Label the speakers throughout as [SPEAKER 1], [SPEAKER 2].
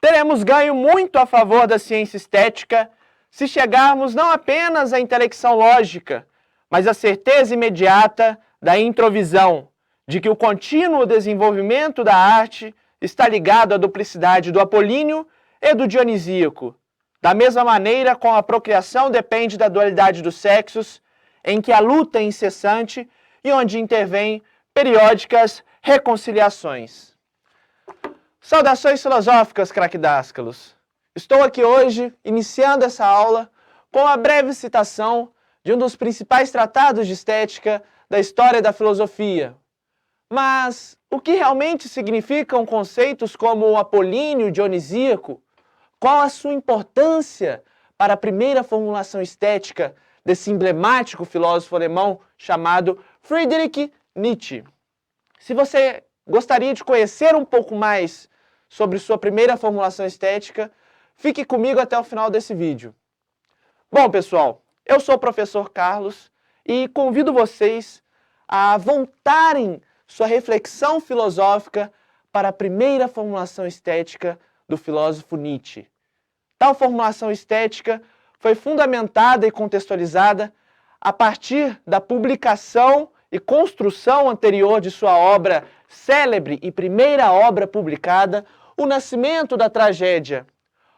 [SPEAKER 1] teremos ganho muito a favor da ciência estética se chegarmos não apenas à intelecção lógica, mas à certeza imediata da introvisão, de que o contínuo desenvolvimento da arte está ligado à duplicidade do apolíneo e do dionisíaco. Da mesma maneira como a procriação depende da dualidade dos sexos, em que a luta é incessante e onde intervêm periódicas reconciliações. Saudações filosóficas, craquedáscalos! Estou aqui hoje, iniciando essa aula, com uma breve citação de um dos principais tratados de estética da história da filosofia. Mas o que realmente significam conceitos como o apolíneo e o dionisíaco? Qual a sua importância para a primeira formulação estética desse emblemático filósofo alemão chamado Friedrich Nietzsche? Se você gostaria de conhecer um pouco mais sobre sua primeira formulação estética, fique comigo até o final desse vídeo. Bom, pessoal, eu sou o professor Carlos e convido vocês a voltarem sua reflexão filosófica para a primeira formulação estética do filósofo Nietzsche. Tal formulação estética foi fundamentada e contextualizada a partir da publicação e construção anterior de sua obra célebre e primeira obra publicada, O Nascimento da Tragédia.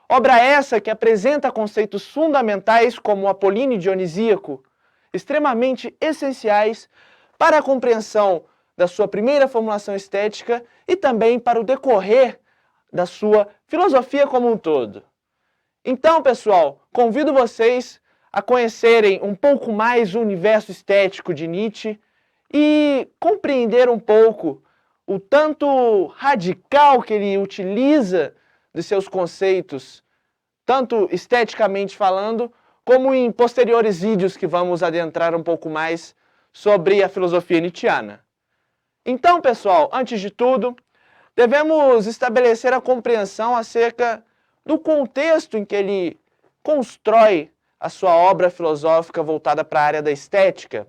[SPEAKER 1] Obra essa que apresenta conceitos fundamentais como o apolíneo dionisíaco, extremamente essenciais para a compreensão da sua primeira formulação estética e também para o decorrer da sua filosofia como um todo. Então, pessoal, convido vocês a conhecerem um pouco mais o universo estético de Nietzsche e compreender um pouco o tanto radical que ele utiliza de seus conceitos, tanto esteticamente falando, como em posteriores vídeos que vamos adentrar um pouco mais sobre a filosofia nietzschiana. Então, pessoal, antes de tudo, devemos estabelecer a compreensão acerca do contexto em que ele constrói a sua obra filosófica voltada para a área da estética.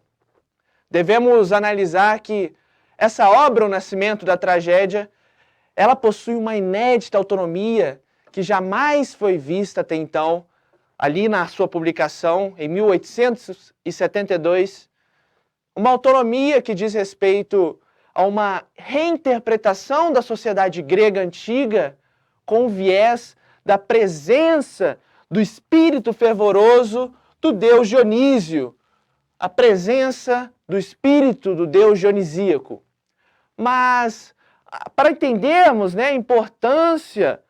[SPEAKER 1] Devemos analisar que essa obra, O Nascimento da Tragédia, ela possui uma inédita autonomia que jamais foi vista até então, ali na sua publicação, em 1872, uma autonomia que diz respeito a uma reinterpretação da sociedade grega antiga com o viés da presença do espírito fervoroso do deus Dionísio, a presença do espírito do deus dionisíaco. Mas, para entendermos, a importância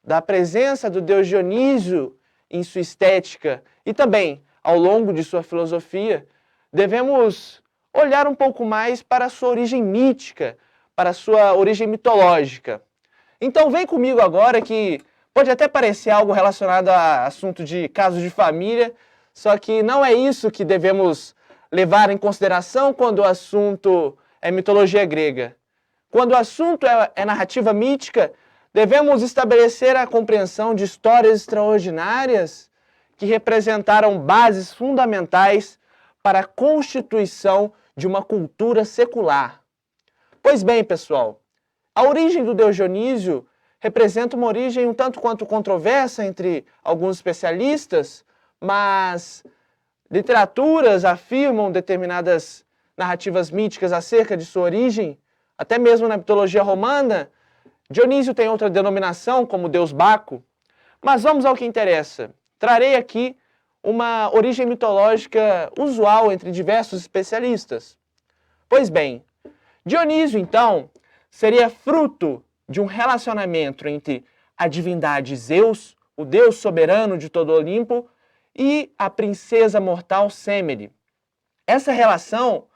[SPEAKER 1] da presença do deus Dionísio em sua estética e também ao longo de sua filosofia, devemos olhar um pouco mais para a sua origem mítica, para a sua origem mitológica. Então vem comigo agora que pode até parecer algo relacionado a assunto de casos de família, só que não é isso que devemos levar em consideração quando o assunto é mitologia grega. Quando o assunto é narrativa mítica, devemos estabelecer a compreensão de histórias extraordinárias que representaram bases fundamentais para a constituição de uma cultura secular. Pois bem, pessoal, a origem do deus Dionísio representa uma origem um tanto quanto controversa entre alguns especialistas, mas literaturas afirmam determinadas narrativas míticas acerca de sua origem, até mesmo na mitologia romana. Dionísio tem outra denominação, como deus Baco, mas vamos ao que interessa. Trarei aqui uma origem mitológica usual entre diversos especialistas. Pois bem, Dionísio, então, seria fruto de um relacionamento entre a divindade Zeus, o deus soberano de todo o Olimpo, e a princesa mortal Sêmele. Essa relação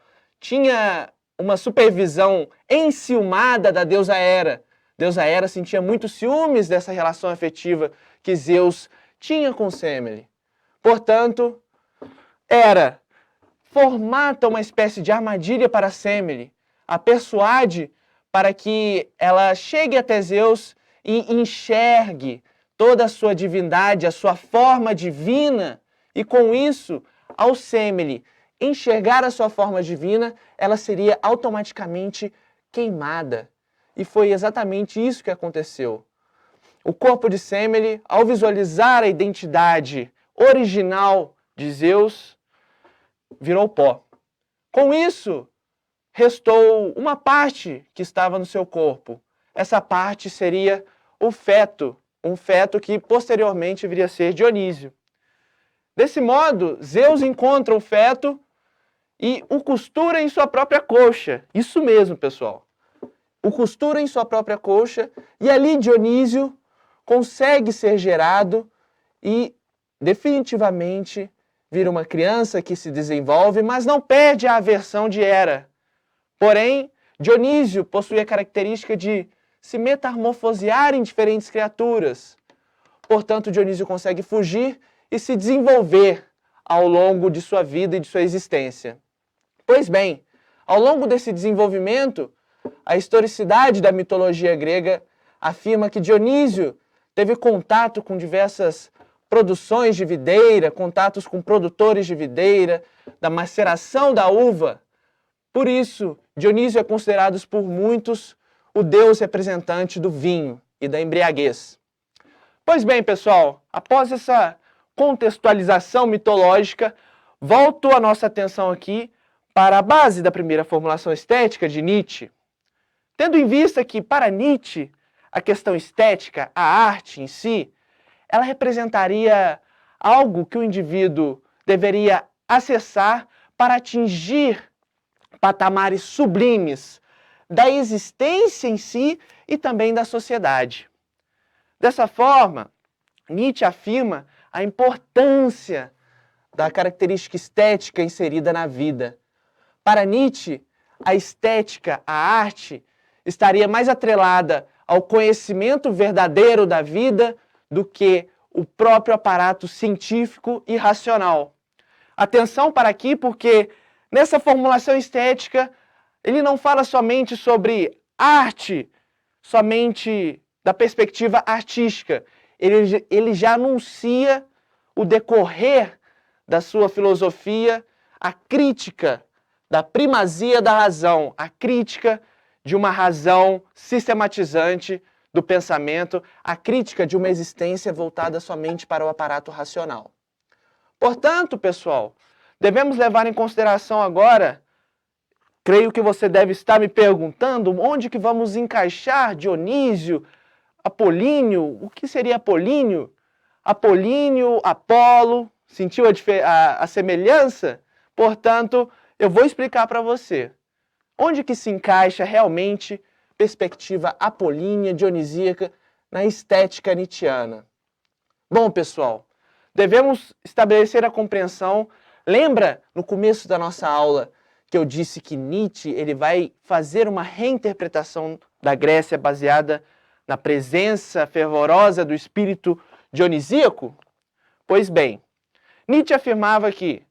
[SPEAKER 1] tinha uma supervisão enciumada da deusa Hera. Deusa Hera sentia muitos ciúmes dessa relação afetiva que Zeus tinha com Sêmele. Portanto, Hera formata uma espécie de armadilha para Sêmele, a persuade para que ela chegue até Zeus e enxergue toda a sua divindade, a sua forma divina, e com isso, ao Sêmele enxergar a sua forma divina, ela seria automaticamente queimada. E foi exatamente isso que aconteceu. o corpo de Semele, ao visualizar a identidade original de Zeus, virou pó. Com isso, restou uma parte que estava no seu corpo. Essa parte seria o feto, um feto que posteriormente viria a ser Dionísio. Desse modo, Zeus encontra o feto e o costura em sua própria coxa. Isso mesmo, pessoal. O costura em sua própria coxa e ali Dionísio consegue ser gerado e definitivamente vira uma criança que se desenvolve, mas não perde a versão de Hera. Porém, Dionísio possui a característica de se metamorfosear em diferentes criaturas. Portanto, Dionísio consegue fugir e se desenvolver ao longo de sua vida e de sua existência. Pois bem, ao longo desse desenvolvimento, a historicidade da mitologia grega afirma que Dionísio teve contato com diversas produções de videira, contatos com produtores de videira, da maceração da uva. Por isso, Dionísio é considerado por muitos o deus representante do vinho e da embriaguez. Pois bem, pessoal, após essa contextualização mitológica, volto a nossa atenção aqui para a base da primeira formulação estética de Nietzsche. Tendo em vista que, para Nietzsche, a questão estética, a arte em si, ela representaria algo que o indivíduo deveria acessar para atingir patamares sublimes da existência em si e também da sociedade. Dessa forma, Nietzsche afirma a importância da característica estética inserida na vida. Para Nietzsche, a estética, a arte, estaria mais atrelada ao conhecimento verdadeiro da vida do que o próprio aparato científico e racional. Atenção para aqui, porque nessa formulação estética, ele não fala somente sobre arte, somente da perspectiva artística. Ele já anuncia o decorrer da sua filosofia, a crítica da primazia da razão, a crítica de uma razão sistematizante do pensamento, a crítica de uma existência voltada somente para o aparato racional. Portanto, pessoal, devemos levar em consideração agora, creio que você deve estar me perguntando, onde que vamos encaixar Dionísio, Apolíneo? O que seria Apolíneo? Apolíneo, Apolo, sentiu a semelhança? Portanto, eu vou explicar para você. Onde que se encaixa realmente perspectiva apolínea, dionisíaca, na estética nietzschiana? Bom, pessoal, devemos estabelecer a compreensão. Lembra, no começo da nossa aula, que eu disse que Nietzsche ele vai fazer uma reinterpretação da Grécia baseada na presença fervorosa do espírito dionisíaco? Pois bem, Nietzsche afirmava que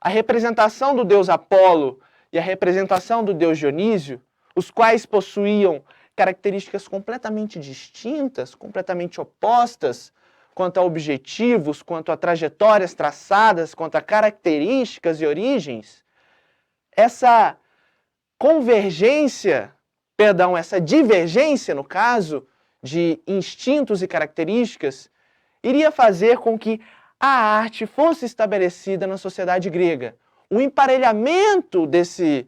[SPEAKER 1] a representação do deus Apolo e a representação do deus Dionísio, os quais possuíam características completamente distintas, completamente opostas, quanto a objetivos, quanto a trajetórias traçadas, quanto a características e origens, essa essa divergência, no caso, de instintos e características, iria fazer com que a arte fosse estabelecida na sociedade grega. O emparelhamento desse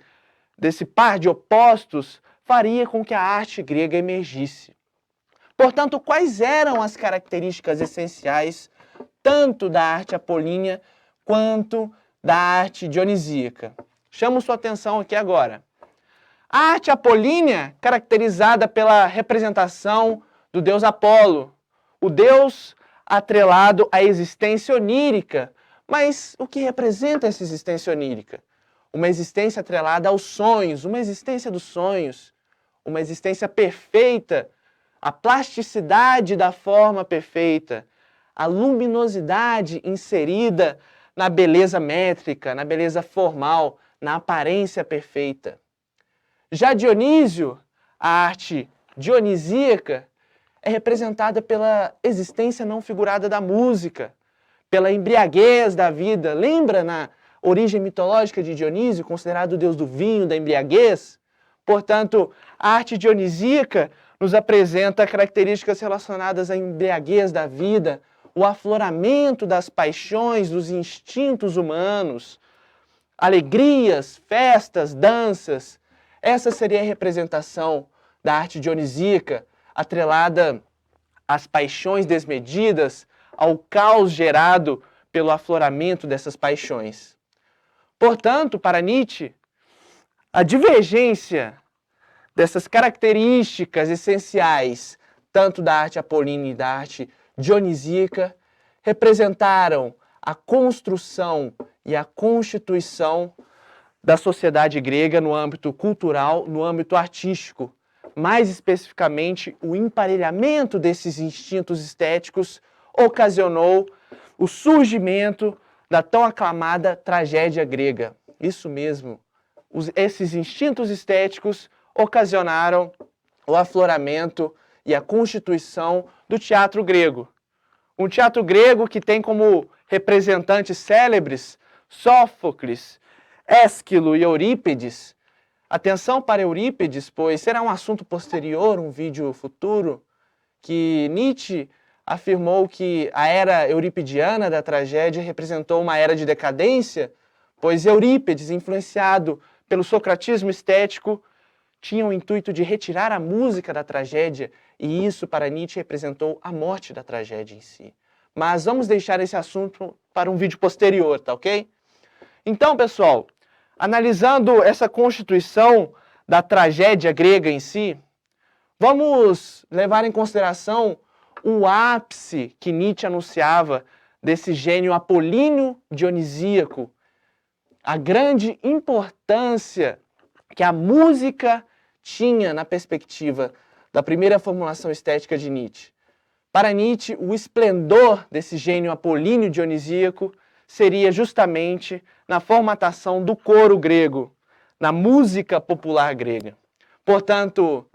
[SPEAKER 1] par de opostos faria com que a arte grega emergisse. Portanto, quais eram as características essenciais tanto da arte apolínea quanto da arte dionisíaca? Chamo sua atenção aqui agora. A arte apolínea, caracterizada pela representação do deus Apolo, o deus atrelado à existência onírica. Mas o que representa essa existência onírica? Uma existência atrelada aos sonhos, uma existência dos sonhos, uma existência perfeita, a plasticidade da forma perfeita, a luminosidade inserida na beleza métrica, na beleza formal, na aparência perfeita. Já Dionísio, a arte dionisíaca, é representada pela existência não figurada da música, pela embriaguez da vida. Lembra na origem mitológica de Dionísio, considerado o deus do vinho, da embriaguez? Portanto, a arte dionisíaca nos apresenta características relacionadas à embriaguez da vida, o afloramento das paixões, dos instintos humanos, alegrias, festas, danças. Essa seria a representação da arte dionisíaca, atrelada às paixões desmedidas, ao caos gerado pelo afloramento dessas paixões. Portanto, para Nietzsche, a divergência dessas características essenciais, tanto da arte apolínea e da arte dionisíaca, representaram a construção e a constituição da sociedade grega no âmbito cultural, no âmbito artístico. Mais especificamente, o emparelhamento desses instintos estéticos ocasionou o surgimento da tão aclamada tragédia grega. Isso mesmo, esses instintos estéticos ocasionaram o afloramento e a constituição do teatro grego. Um teatro grego que tem como representantes célebres Sófocles, Ésquilo e Eurípides. Atenção para Eurípides, pois será um assunto posterior, um vídeo futuro, que Nietzsche afirmou que a era euripidiana da tragédia representou uma era de decadência, pois Eurípides, influenciado pelo socratismo estético, tinha o intuito de retirar a música da tragédia, e isso para Nietzsche representou a morte da tragédia em si. Mas vamos deixar esse assunto para um vídeo posterior, tá ok? Então, pessoal, analisando essa constituição da tragédia grega em si, vamos levar em consideração o ápice que Nietzsche anunciava desse gênio apolíneo dionisíaco, a grande importância que a música tinha na perspectiva da primeira formulação estética de Nietzsche. Para Nietzsche, o esplendor desse gênio apolíneo dionisíaco seria justamente na formatação do coro grego, na música popular grega. Portanto,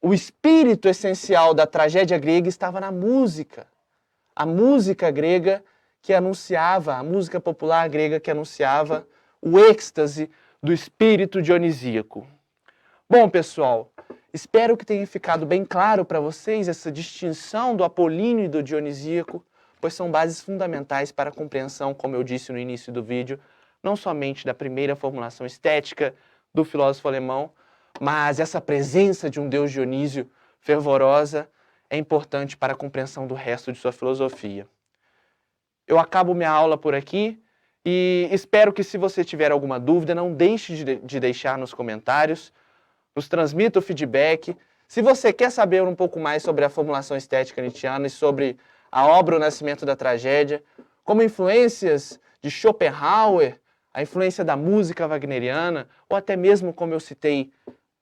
[SPEAKER 1] o espírito essencial da tragédia grega estava na música. A música grega que anunciava, a música popular grega que anunciava o êxtase do espírito dionisíaco. Bom, pessoal, espero que tenha ficado bem claro para vocês essa distinção do apolíneo e do dionisíaco, pois são bases fundamentais para a compreensão, como eu disse no início do vídeo, não somente da primeira formulação estética do filósofo alemão, mas essa presença de um deus Dionísio fervorosa é importante para a compreensão do resto de sua filosofia. Eu acabo minha aula por aqui e espero que, se você tiver alguma dúvida, não deixe de deixar nos comentários, nos transmita o feedback. Se você quer saber um pouco mais sobre a formulação estética nietzschiana e sobre a obra O Nascimento da Tragédia, como influências de Schopenhauer, a influência da música wagneriana, ou até mesmo, como eu citei,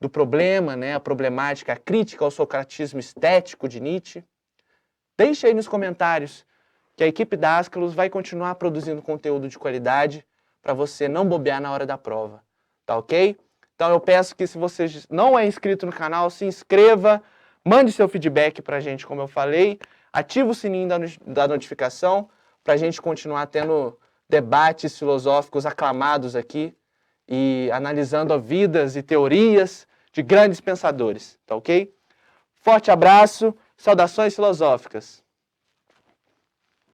[SPEAKER 1] do problema, a problemática, a crítica ao socratismo estético de Nietzsche, deixe aí nos comentários que a equipe da Askelos vai continuar produzindo conteúdo de qualidade para você não bobear na hora da prova, tá ok? Então eu peço que, se você não é inscrito no canal, se inscreva, mande seu feedback para a gente, como eu falei, ative o sininho da notificação para a gente continuar tendo debates filosóficos aclamados aqui e analisando vidas e teorias de grandes pensadores, tá ok? Forte abraço, saudações filosóficas!